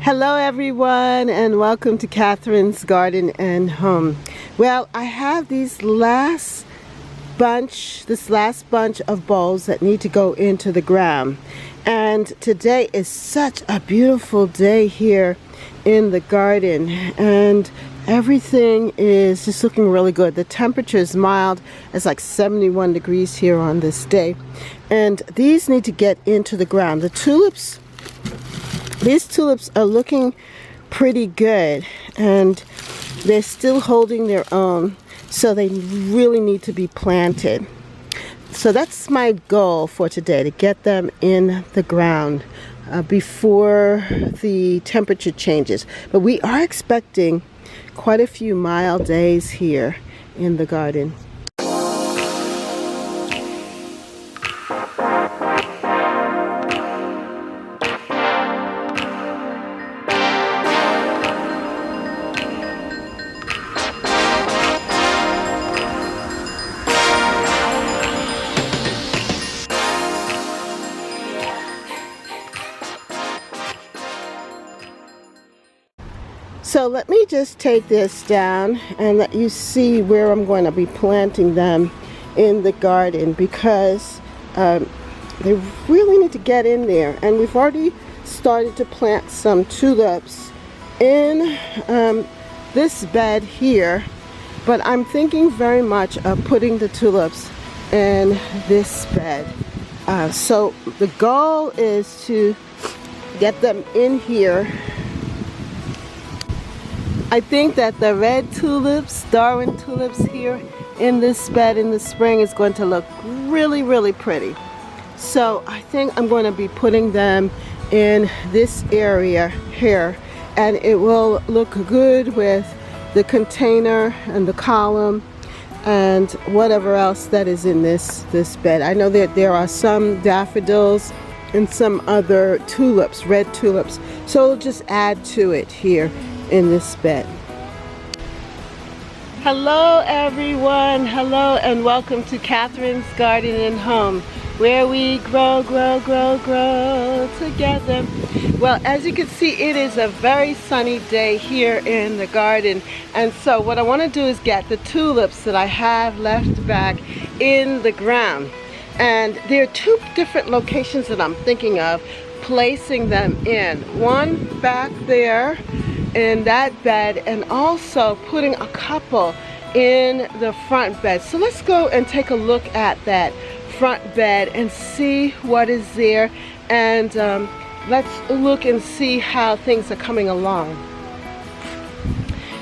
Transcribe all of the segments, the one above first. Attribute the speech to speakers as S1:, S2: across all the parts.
S1: Hello everyone, and welcome to Catherine's Garden and Home. Well, I have this last bunch of bulbs that need to go into the ground. And today is such a beautiful day here in the garden, and everything is just looking really good. The temperature is mild. It's like 71 degrees here on this day. And these need to get into the ground. These tulips are looking pretty good, and they're still holding their own, so they really need to be planted. So that's my goal for today, to get them in the ground before the temperature changes. But we are expecting quite a few mild days here in the garden. So let me just take this down and let you see where I'm going to be planting them in the garden, because they really need to get in there. And we've already started to plant some tulips in this bed here, but I'm thinking very much of putting the tulips in this bed. So the goal is to get them in here. I think that the red tulips, Darwin tulips here in this bed in the spring is going to look really, really pretty. So I think I'm going to be putting them in this area here, and it will look good with the container and the column and whatever else that is in this bed. I know that there are some daffodils and some other tulips, red tulips, so we'll just add to it here in this bed. Hello everyone, hello, and welcome to Catherine's Garden and Home, where we grow together. Well, as you can see, it is a very sunny day here in the garden, and so what I want to do is get the tulips that I have left back in the ground. And there are two different locations that I'm thinking of placing them in. One back there in that bed, and also putting a couple in the front bed. So let's go and take a look at that front bed and see what is there, and let's look and see how things are coming along.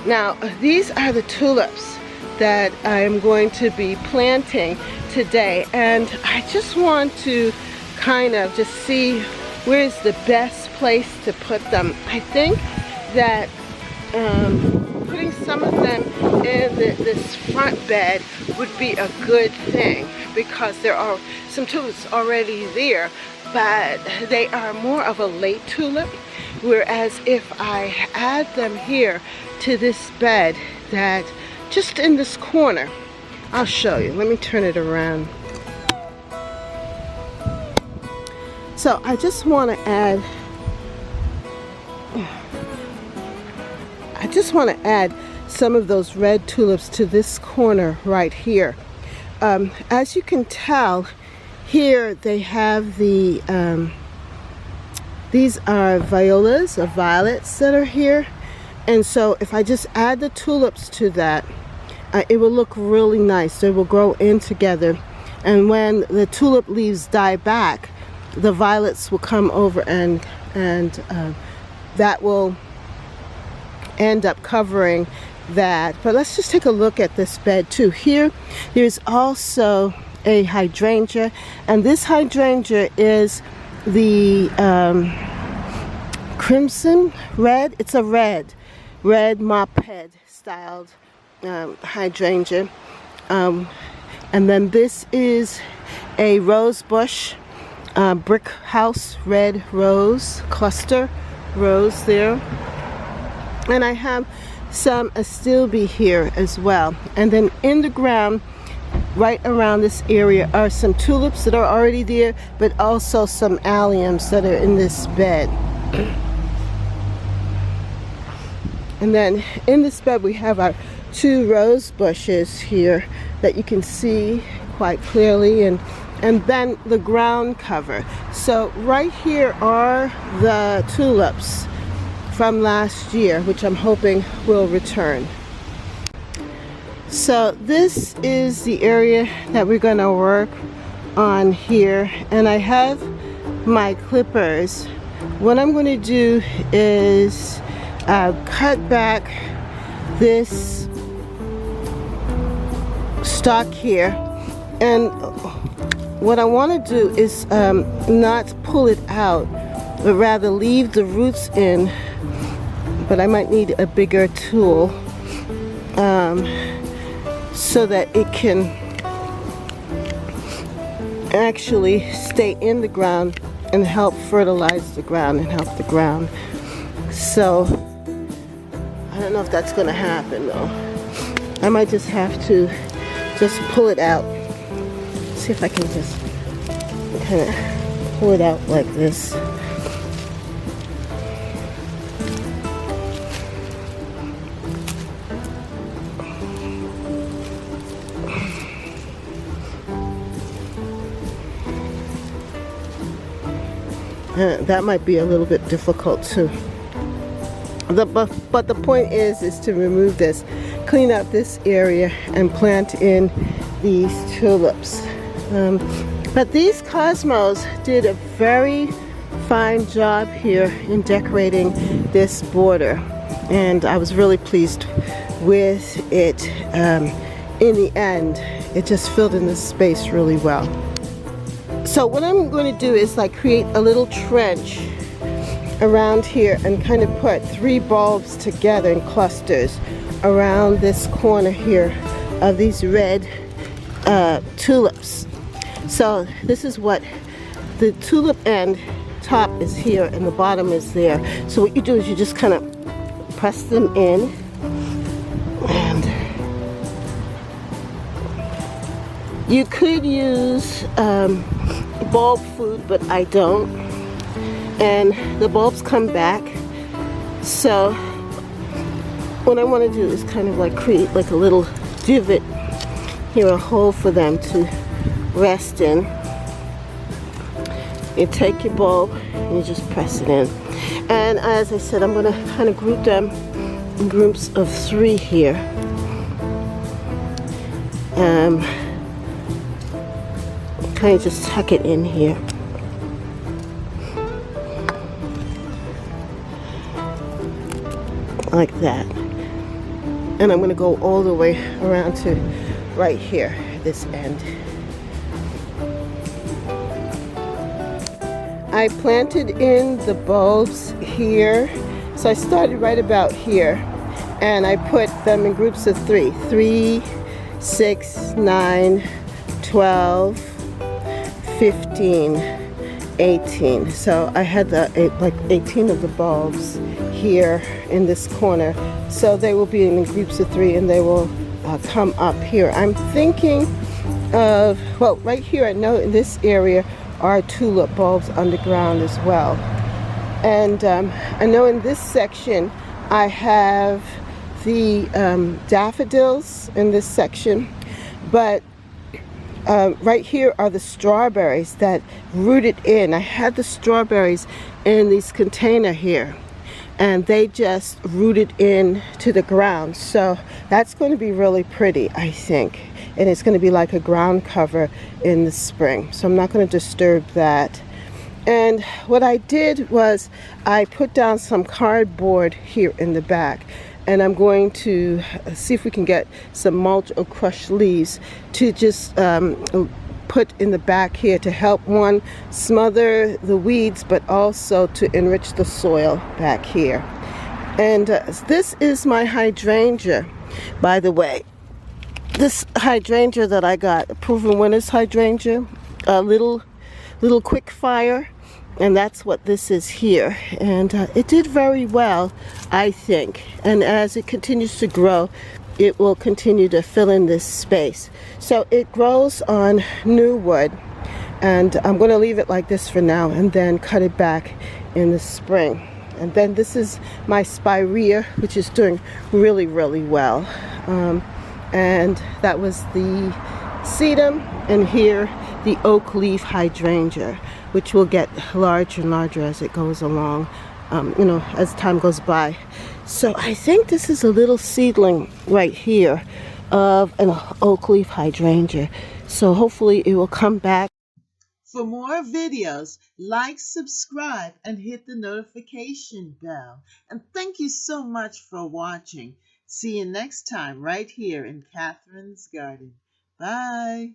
S1: Now, these are the tulips that I am going to be planting today, and I just want to kind of just see where's the best place to put them. I think that putting some of them in this front bed would be a good thing, because there are some tulips already there, but they are more of a late tulip, whereas if I add them here to this bed, that just in this corner, I'll show you. Let me turn it around. So I just want to add some of those red tulips to this corner right here. As you can tell, here they have the these are violas or violets that are here, and so if I just add the tulips to that, it will look really nice. They will grow in together, and when the tulip leaves die back, the violets will come over, and that will end up covering that. But let's just take a look at this bed too. Here there's also a hydrangea, and this hydrangea is the crimson red. It's a red mop head styled hydrangea, and then this is a rose bush, brick house red rose, cluster rose there. And I have some astilbe here as well. And then in the ground, right around this area, are some tulips that are already there, but also some alliums that are in this bed. And then in this bed we have our 2 rose bushes here that you can see quite clearly, and then the ground cover. So right here are the tulips from last year, which I'm hoping will return. So this is the area that we're going to work on here, and I have my clippers. What I'm going to do is cut back this stalk here, and what I want to do is not pull it out, but rather leave the roots in, but I might need a bigger tool so that it can actually stay in the ground and help fertilize the ground and help the ground. So I don't know if that's going to happen though. I might just have to just pull it out. See if I can just kind of pull it out like this. That might be a little bit difficult too. But the point is to remove this, clean up this area, and plant in these tulips. But these cosmos did a very fine job here in decorating this border, and I was really pleased with it. In the end, it just filled in the space really well. So what I'm going to do is like create a little trench around here and kind of put 3 bulbs together in clusters around this corner here of these red tulips. So this is what the tulip end top is here and the bottom is there. So what you do is you just kind of press them in, and you could use bulb food, but I don't, and the bulbs come back. So what I want to do is kind of like create like a little divot here, a hole for them to rest in. You take your bulb and you just press it in, and as I said, I'm going to kind of group them in groups of 3 here. Kind of just tuck it in here. Like that. And I'm going to go all the way around to right here, this end. I planted in the bulbs here. So I started right about here, and I put them in groups of 3. 3, 6, 9, 12, 15, 18. So I had like 18 of the bulbs here in this corner. So they will be in groups of 3, and they will come up here. I'm thinking of, well, right here I know in this area are tulip bulbs underground as well. And I know in this section I have the daffodils in this section, but right here are the strawberries that rooted in. I had the strawberries in this container here, and they just rooted in to the ground. So that's going to be really pretty, I think, and it's going to be like a ground cover in the spring. So I'm not going to disturb that. And what I did was I put down some cardboard here in the back, and I'm going to see if we can get some mulch or crushed leaves to just put in the back here to help, one, smother the weeds, but also to enrich the soil back here. And this is my hydrangea, by the way. This hydrangea that I got, Proven Winners hydrangea, a little quick fire, and that's what this is here. And it did very well, I think, and as it continues to grow, it will continue to fill in this space. So it grows on new wood, and I'm going to leave it like this for now and then cut it back in the spring. And then this is my spirea, which is doing really, really well. And that was the sedum, and here the oak leaf hydrangea, which will get larger and larger as it goes along, you know, as time goes by. So I think this is a little seedling right here of an oak leaf hydrangea. So hopefully it will come back. For more videos, like, subscribe, and hit the notification bell. And thank you so much for watching. See you next time right here in Catherine's Garden. Bye.